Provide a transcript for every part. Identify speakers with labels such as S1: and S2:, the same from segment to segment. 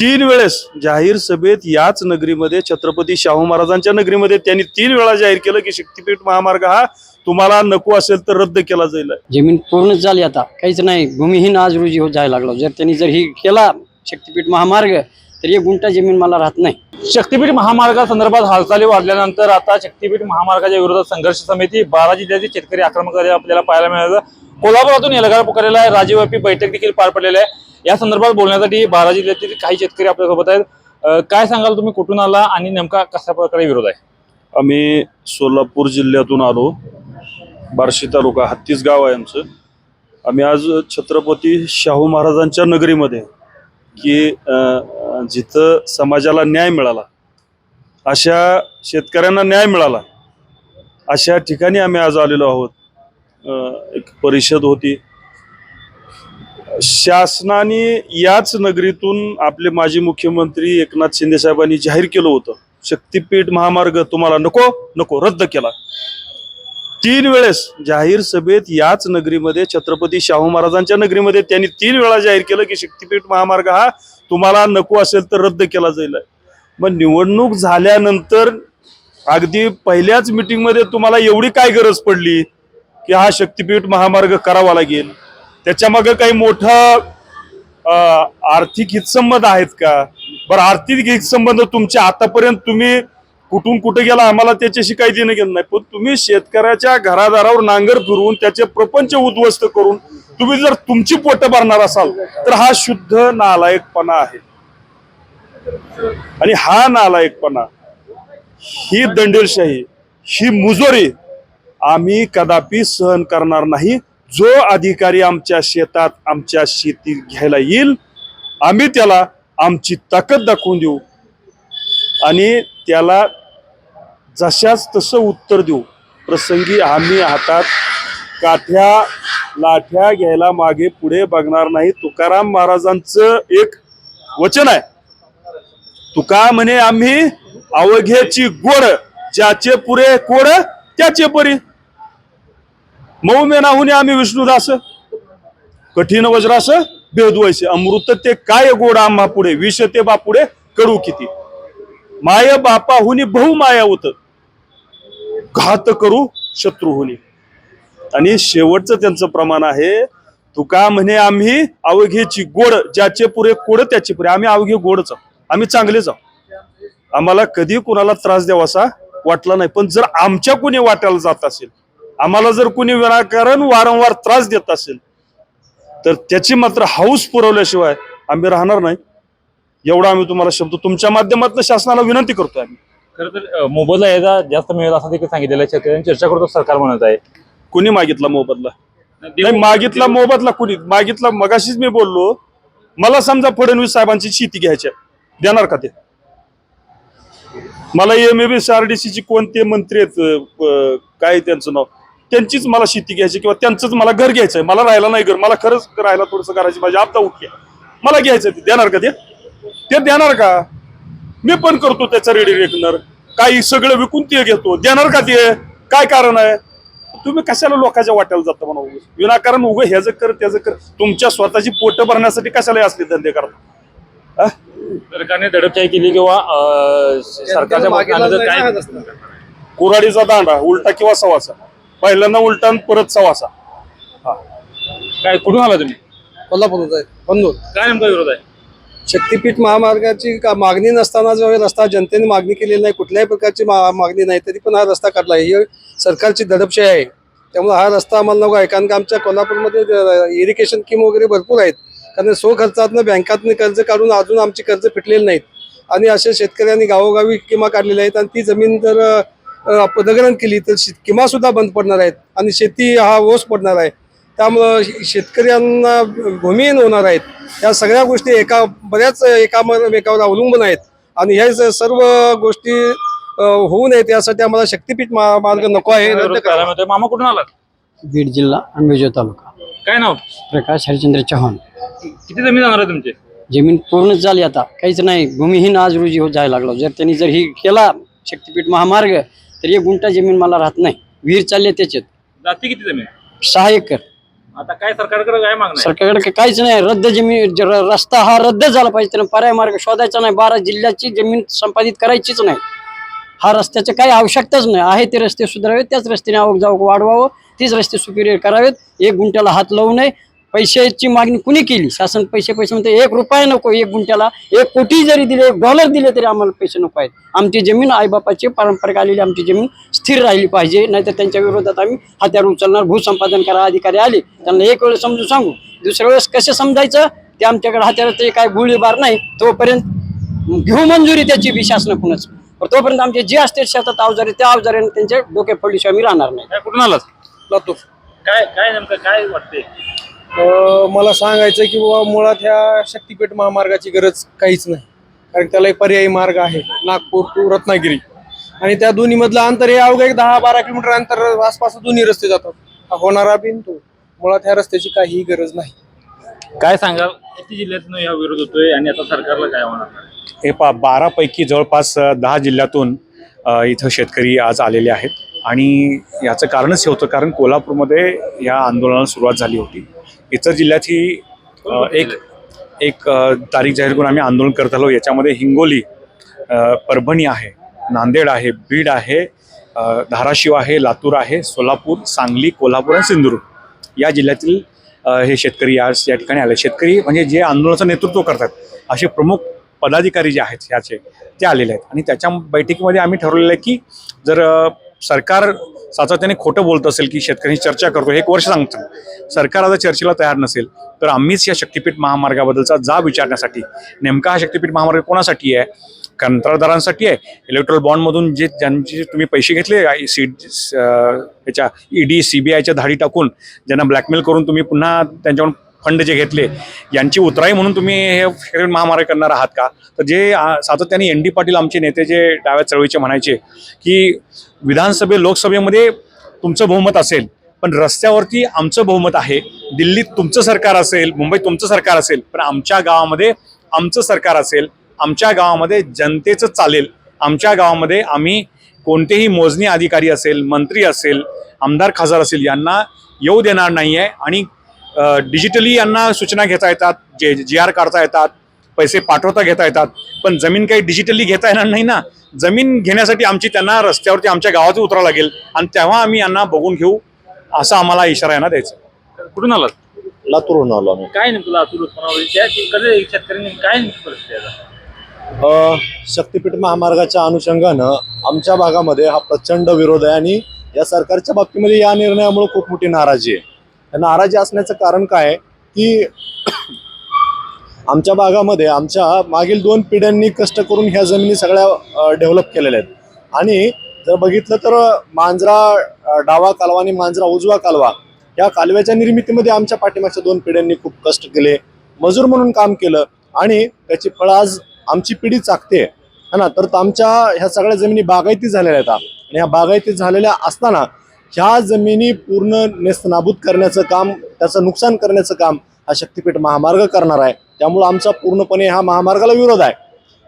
S1: तीन वेळेस जाहीर सभेत याच नगरीमध्ये छत्रपती शाहू महाराजांच्या नगरीमध्ये त्यांनी 3 वेळा जाहीर केलं की शक्तीपीठ महामार्ग हा तुम्हाला नको असेल तर रद्द केला जाईल।
S2: जमीन पूर्ण झाली, आता काहीच नाही, भूमिहीन आज रोजी जायला लागलो। जर त्यांनी जर ही केला शक्तीपीठ महामार्ग तर 1 गुंठा जमीन मला राहत नाही।
S3: शक्तीपीठ महामार्गासंदर्भात हालचाली वाढल्यानंतर आता शक्तीपीठ महामार्गाच्या विरोधात संघर्ष समिती 12 जिल्ह्याचे शेतकरी आक्रमक आपल्याला पाहायला मिळालं। कोल्हापुरातून एल्गार पुकारलेला आहे, राज्यव्यापी बैठक देखील पार पडलेली आहे। या संदर्भात बोलण्यासाठी 12 जिल्ह्यातील काही शेतकरी आपल्यासोबत आहेत। काय सांगाल, तुम्ही कुठून आला आणि नेमका कशा प्रकारे विरोध आहे?
S1: आम्ही सोलापूर जिल्ह्यातून आलो, बार्शी तालुका हत्तीस गाव आहे आमचं। आम्ही आज छत्रपती शाहू महाराजांच्या नगरीमध्ये की जिथं समाजाला न्याय मिळाला, अशा शेतकऱ्यांना न्याय मिळाला, अशा ठिकाणी आम्ही आज आलेलो आहोत। एक परिषद होती, शासनाने याच नगरीतून आपले माजी मुख्यमंत्री एकनाथ शिंदे साहेबांनी जाहीर केलं होतं शक्तीपीठ महामार्ग तुम्हाला नको नको रद्द केला। 3 वेळेस जाहीर सभेत याच नगरीमध्ये छत्रपती शाहू महाराजांच्या नगरीमध्ये त्यांनी 3 वेळा जाहीर केलं की शक्तीपीठ महामार्ग हा तुम्हाला नको असेल तर रद्द केला जाईल। मग निवडणूक झाल्यानंतर अगदी पहिल्याच मीटिंगमध्ये तुम्हाला एवढी काय गरज पडली की हा शक्तीपीठ महामार्ग करावा लागेल? त्याच्यामागे काही मोठा आर्थिक हितसंबंध आहेत का? बरं, आर्थिक हितसंबंध तुमचे आतापर्यंत तुम्ही कुठून कुठे गेला आम्हाला त्याच्याशी काही देणं घेणं नाही, पण तुम्ही शेतकऱ्याच्या घरादारावर नांगर फिरवून त्याचे प्रपंच उद्ध्वस्त करून तुम्ही जर तुमची पोटं भरणार असाल तर हा शुद्ध नालायकपणा आहे। आणि हा नालायकपणा, ही दंडेलशाही, ही मुजोरी आम्ही कदापि सहन करणार नाही। जो अधिकारी आमच्या शेतात आमच्या शेती घ्यायला येईल, आम्ही त्याला आमची ताकद दाखवून देऊ आणि त्याला जशाच तसं उत्तर देऊ। प्रसंगी आम्ही हातात काठ्या लाठ्या घ्यायला मागे पुढे बघणार नाही। तुकाराम महाराजांचं एक वचन आहे, तुका म्हणे आम्ही अवघ्याची गोड, ज्याचे पुरे कोड त्याचे परी। मऊ मेनाहुने आम्ही विष्णुदास, कठीण वज्रास भेदवायचे, अमृत ते काय गोड आम्हा पुढे, विष ते बापुढे कडू किती। माय बापाहुनी बहु माया होत, घात करू शत्रुहुनी। आणि शेवटचं त्यांचं प्रमाण आहे, तुका म्हणे आम्ही अवघेची गोड, ज्याचे पुरे कोड त्याचे पुरे। आम्ही अवघे गोडच आहोत, आम्ही चांगलेच आहोत, आम्हाला कधी कुणाला त्रास द्यावासा वाटला नाही। पण जर आमच्या कुणी वाट्याला जात असेल, आम्हाला जर कुणी विनाकारण वारंवार त्रास देत असेल तर त्याची मात्र हौस पुरवल्याशिवाय आम्ही राहणार नाही, एवढा आम्ही तुम्हाला शब्द तुमच्या माध्यमातून शासनाला विनंती करतोय। आम्ही
S3: खरं तर मोबदला याचा जास्त मिळेल असं देखील सांगितलेलं आहे, शेतकऱ्यांनी चर्चा करतो सरकार म्हणत आहे।
S1: कुणी मागितला मोबदला? नाही मागितला मोबदला, कुणी मागितला? मगाशीच मी बोललो, मला समजा फडणवीस साहेबांची शेती घ्यायची, देणार का ते? मला MABCRDC ची कोणते मंत्री आहेत, काय त्यांचं नाव, त्यांचीच मला शेती घ्यायची किंवा त्यांचंच मला घर घ्यायचंय, मला राहायला नाही घर, मला खरंच राहायला थोडंसं करायची माझी आपदा उठली, मला घ्यायचं, ते देणार का? ते देणार का? मी पण करतो त्याचा रेडी रेकनर, काही सगळं विकून ते घेतो, देणार का? ते काय कारण आहे? तुम्ही कशाला लोकांच्या वाट्याला जाता म्हणा, विनाकारण उगं ह्याचं कर त्याचं कर, तुमच्या स्वतःची पोटं भरण्यासाठी कशाला असले धंदे करता?
S3: सरकारने दडपशाही केली किंवा सरकारच्या
S1: कुऱ्हाडीचा दांडा उलटा किंवा सवासा, पहिल्यांदा उलटा परत सवासा।
S3: काय, कुठून आला तुम्ही?
S4: कोल्हापूरचा आहे, पन्नूर।
S3: काय नेमका विरोध आहे?
S4: शक्तीपीठ महामार्गाची मागणी नसताना जो रस्ता जनतेने मागणी केलेली नाही, कुठल्याही प्रकारची मागणी नाही, तरी पण हा रस्ता काढला, ही सरकारची दडपशाही आहे। त्यामुळे हा रस्ता आम्हाला नको आहे, कारण की आमच्या कोल्हापूरमध्ये इरिगेशन स्कीम वगैरे भरपूर आहेत, कारण स्वखर्चातनं बँकातनं कर्ज काढून अजून आमची कर्ज फिटलेली नाहीत, आणि अशा शेतकऱ्यांनी गावोगावी किमा काढलेल्या आहेत, आणि ती जमीन जर अपदगरण केली तर किमा सुद्धा बंद पडणार आहेत, आणि शेती हा ओस पडणार आहे। त्यामुळं शेतकऱ्यांना भूमिहीन होणार आहेत। या सगळ्या गोष्टी बऱ्याच एकावर अवलंबून आहेत, आणि ह्या सर्व गोष्टी होऊ नयेत यासाठी आम्हाला शक्तीपीठ मार्ग नको आहे।
S3: मामा कुठून आलात?
S2: बीड जिल्हा अंबेजोगाई तालुका।
S3: काय नाव?
S2: प्रकाश हरिचंद्र चव्हाण।
S3: किती जमीन जाणार आहे तुमची?
S2: जमीन पूर्ण झाली, आता काहीच नाही, भूमिहीन आज रोजी जायला लागलो। जर त्यांनी जर ही केला शक्तीपीठ महामार्ग तर 1 गुंठा जमीन मला राहत नाही, विहीर चालले त्याच्यात।
S3: जाती किती जमीन?
S2: 6 एकर।
S3: आता काय सरकारकडे काय मागणं आहे?
S2: सरकारकडे काहीच नाही. रद्द जमीन रस्ता हा रद्द झाला पाहिजे. त्यानं पर्याय मार्ग शोधायचा नाही. 12 जिल्ह्याची जमीन संपादित करायचीच नाही. हा रस्त्याची काही आवश्यकताच नाही. आहे ते रस्ते सुधारावेत, त्याच रस्त्याने आवक जावक वाढवावं, तीच रस्ते सुपिरियर करावेत. 1 गुंठ्याला हात लावू नये. पैशाची मागणी कुणी केली? शासन पैसे म्हणते. 1 रुपया नको. 1 गुंठ्याला 1 कोटी जरी दिले, $1 दिले तरी आम्हाला पैसे नको आहेत. आमची जमीन आईबापाची पारंपरिक आलेली आमची जमीन स्थिर राहिली पाहिजे. नाहीतर त्यांच्या विरोधात आम्ही हत्यार उचलणार. भूसंपादन करा अधिकारी आले त्यांना 1 वेळ समजून सांगू. दुसऱ्या वेळेस कसं समजायचं ते आमच्याकडे हत्याराचे काय गोळीबार नाही. तोपर्यंत घेऊ मंजुरी त्याची बी शासनाकडूनच. तोपर्यंत आमचे जे असते शेतात अवजारे त्या अवजाराने त्यांच्या डोक्यात पडल्याशिवाय आम्ही राहणार नाही.
S3: काय कुठून आलात?
S4: लातूर.
S3: काय काय नेमकं काय वाटतंय?
S5: मला सांगायचं की बाबा मुळात ह्या शक्तीपीठ महामार्गाची गरज काहीच नाही. कारण त्याला एक पर्यायी मार्ग आहे, नागपूर टू रत्नागिरी, आणि त्या दोन्ही मधलं अंतर हे अवघं एक 10-12 किलोमीटर अंतर आसपास दोन्ही रस्ते जातात. हा होणारा बिन तो मुळात ह्या रस्त्याची काहीही गरज नाही.
S3: काय सांगाल, किती जिल्ह्यातून या विरोध होतोय आणि आता सरकारला काय होणार?
S6: हे 12 पैकी जवळपास 10 जिल्ह्यातून इथं शेतकरी आज आलेले आहेत. आणि याचं कारणच हे होतं कारण कोल्हापूरमध्ये या आंदोलनाला सुरुवात झाली होती. इतर जिल्ह्यात ही एक तारीख जाहीर करून आम्ही आंदोलन करत आलो. याच्यामध्ये हिंगोली, परभणी आहे, नांदेड आहे, बीड आहे, धाराशिव आहे, लातूर आहे, सोलापूर, सांगली, कोल्हापूर आणि सिंधुदुर्ग या जिल्ह्यातील हे शेतकरी आज या ठिकाणी आले. शेतकरी म्हणजे जे आंदोलनाचं नेतृत्व करतात असे प्रमुख पदाधिकारी जे आहेत ह्याचे ते आलेले आहेत. आणि त्याच्या बैठकीमध्ये आम्ही ठरवलेलं आहे की जर सरकार सातत्याने खोटं बोलत असेल की शेतकऱ्यांशी चर्चा करतो, 1 वर्ष सांगतं, सरकार आता चर्चेला तयार नसेल तर आम्हीच या शक्तीपीठ महामार्गाबद्दलचा जाब विचारण्यासाठी, नेमका हा शक्तीपीठ महामार्ग कोणासाठी आहे? कंत्राटदारांसाठी आहे? इलेक्ट्रॉल बॉन्डमधून ज्यांचे तुम्ही पैसे घेतले ह्याच्या ED CBIच्या धाडी टाकून ज्यांना ब्लॅकमेल करून तुम्ही पुन्हा त्यांच्याकडून फंड जे घेतले यांची उतराई म्हणून तुम्ही हे महामार्ग करणार आहात का? तर जे सातत्याने ND पाटील आमचे नेते जे डाव्या चळवळीचे म्हणायचे की लोकसभेमध्ये तुमचं बहुमत असेल पण रस्त्यावरती आमचं बहुमत आहे, दिल्लीत तुमचं सरकार असेल, मुंबईत तुमचं सरकार असेल, पण आमच्या गावामध्ये आमचं सरकार असेल, आमच्या गावामध्ये जनतेचं चालेल, आमच्या गावामध्ये आम्ही कोणतेही मोजणी अधिकारी असेल, मंत्री असेल, आमदार खासदार असेल यांना येऊ देणार नाही आहे. आणि डिजिटली यांना सूचना घेता येतात, GR काढता येतात, पैसे पाठवता घेता येतात, पण जमीन काही डिजिटली घेता येणार नाही ना. जमीन घेण्यासाठी आमची त्यांना रस्त्यावरती आमच्या गावात उतरावं लागेल आणि तेव्हा आम्ही यांना बघून घेऊ असा आम्हाला इशारा यांना द्यायचा.
S3: कुठून आलात?
S7: लातूरहून आलो आम्ही.
S3: काय नेमकं लातूर उत्पन्नावर त्या तिकडे शेतकऱ्यांनी काय परिस्थिती आहे?
S7: शक्तीपीठ महामार्गाच्या अनुषंगानं आमच्या भागामध्ये हा प्रचंड विरोध आहे आणि या सरकारच्या बाबतीमध्ये या निर्णयामुळे खूप मोठी नाराजी आहे. नाराजी असण्याचं कारण काय आहे की आमच्या भागामध्ये आमच्या मागील 2 पिढ्यांनी कष्ट करून ह्या जमिनी सगळ्या डेव्हलप केलेल्या आहेत. आणि जर बघितलं तर मांजरा डावा कालवा आणि मांजरा उजवा कालवा या कालव्याच्या निर्मितीमध्ये आमच्या पाठीमागच्या 2 पिढ्यांनी खूप कष्ट केले, मजूर म्हणून काम केलं आणि त्याची फळं आज आमची पिढी चाकते है ना. तर आमच्या ह्या सगळ्या जमिनी बागायती झालेल्या आहेत आणि ह्या बागायती झालेल्या असताना ह्या जमिनी पूर्ण नेस्तनाबूत करण्याचं काम, त्याचं नुकसान करण्याचं काम हा शक्तीपीठ महामार्ग करणार आहे. त्यामुळे आमचा पूर्णपणे ह्या महामार्गाला विरोध आहे.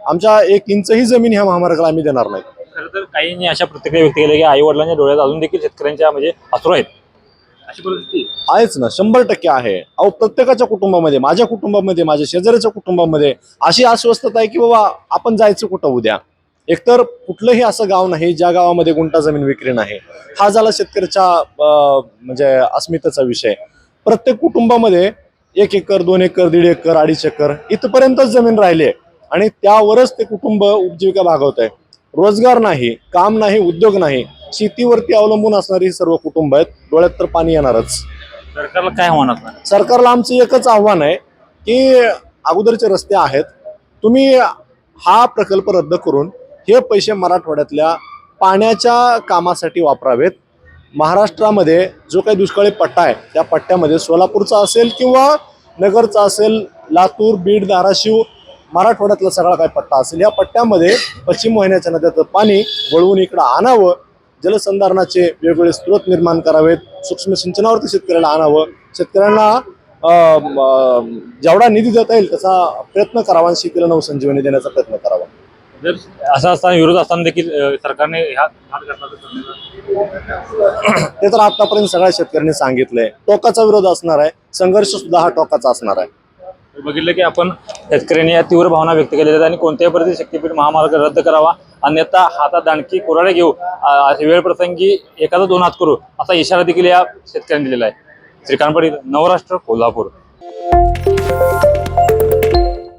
S7: आमच्या 1 इंचही जमीन ह्या महामार्गाला आम्ही देणार नाही.
S3: खरं तर काहींनी अशा प्रतिक्रिया व्यक्त केल्या की आई वडिलांच्या डोळ्यात अजून देखील शेतकऱ्यांच्या म्हणजे अश्रू आहेत, अशी परिस्थिती
S7: आहेच ना, 100% आहे. अहो प्रत्येकाच्या कुटुंबामध्ये, माझ्या कुटुंबामध्ये, माझ्या शेजाऱ्याच्या कुटुंबामध्ये अशी अस्वस्थता आहे की बाबा आपण जायचं कुठं उद्या. एकतर कुठलंही असं गाव नाही ज्या गावामध्ये गुंठा जमीन विक्री नाही. हा झाला शेतकऱ्याच्या म्हणजे अस्मितेचा विषय. प्रत्येक कुटुंबामध्ये 1 एकर, 2 एकर, 1.5 एकर, 2.5 एकर इथपर्यंतच जमीन राहिली आहे आणि त्यावरच ते कुटुंब उपजीविका भागवत आहे. रोजगार नाही, काम नाही, उद्योग नाही, शेतीवरती अवलंबून असणारी सर्व कुटुंब आहेत. डोळ्यात तर पाणी येणारच.
S3: सरकारला काय होणार?
S7: सरकारला आमचं एकच आव्हान आहे की अगोदरचे रस्ते आहेत, तुम्ही हा प्रकल्प रद्द करून हे पैसे मराठवाड्यातल्या पाण्याच्या कामासाठी वापरावेत. महाराष्ट्रामध्ये जो काही दुष्काळी पट्टा आहे त्या पट्ट्यामध्ये सोलापूरचा असेल किंवा नगरचा असेल, लातूर, बीड, धाराशिव, मराठवाड्यातला सगळा काही पट्टा असेल, या पट्ट्यामध्ये पश्चिम वाहिन्याच्या नद्याचं पाणी वळवून इकडं आणावं. जलसंधारणाचे वेगवेगळे स्रोत निर्माण करावेत. सूक्ष्म सिंचनावरती शेतकऱ्याला आणावं. शेतकऱ्यांना जेवढा निधी देता येईल त्याचा प्रयत्न करावा आणि शेतीला नवसंजीवनी देण्याचा प्रयत्न करावा.
S3: जर असं असताना विरोध असताना देखील सरकारने ह्या घाट घातला तर
S7: ते तर आतापर्यंत सगळ्या शेतकऱ्यांनी सांगितलंय. टोकाचा विरोध असणार आहे, संघर्ष सुद्धा हा टोकाचा असणार आहे.
S3: बघितलं की आपण शेतकऱ्यांनी या तीव्र भावना व्यक्त केलेल्या आहेत आणि कोणत्याही परिस्थितीत शक्तीपीठ महामार्ग रद्द करावा, अन्यथा हातात दांडकी कुऱ्हाडी घेऊ, वेळ प्रसंगी एखादा दोन हात करू, असा इशारा देखील या शेतकऱ्यांनी दिलेला आहे. श्रीकांत पाटील, नवराष्ट्र, कोल्हापूर.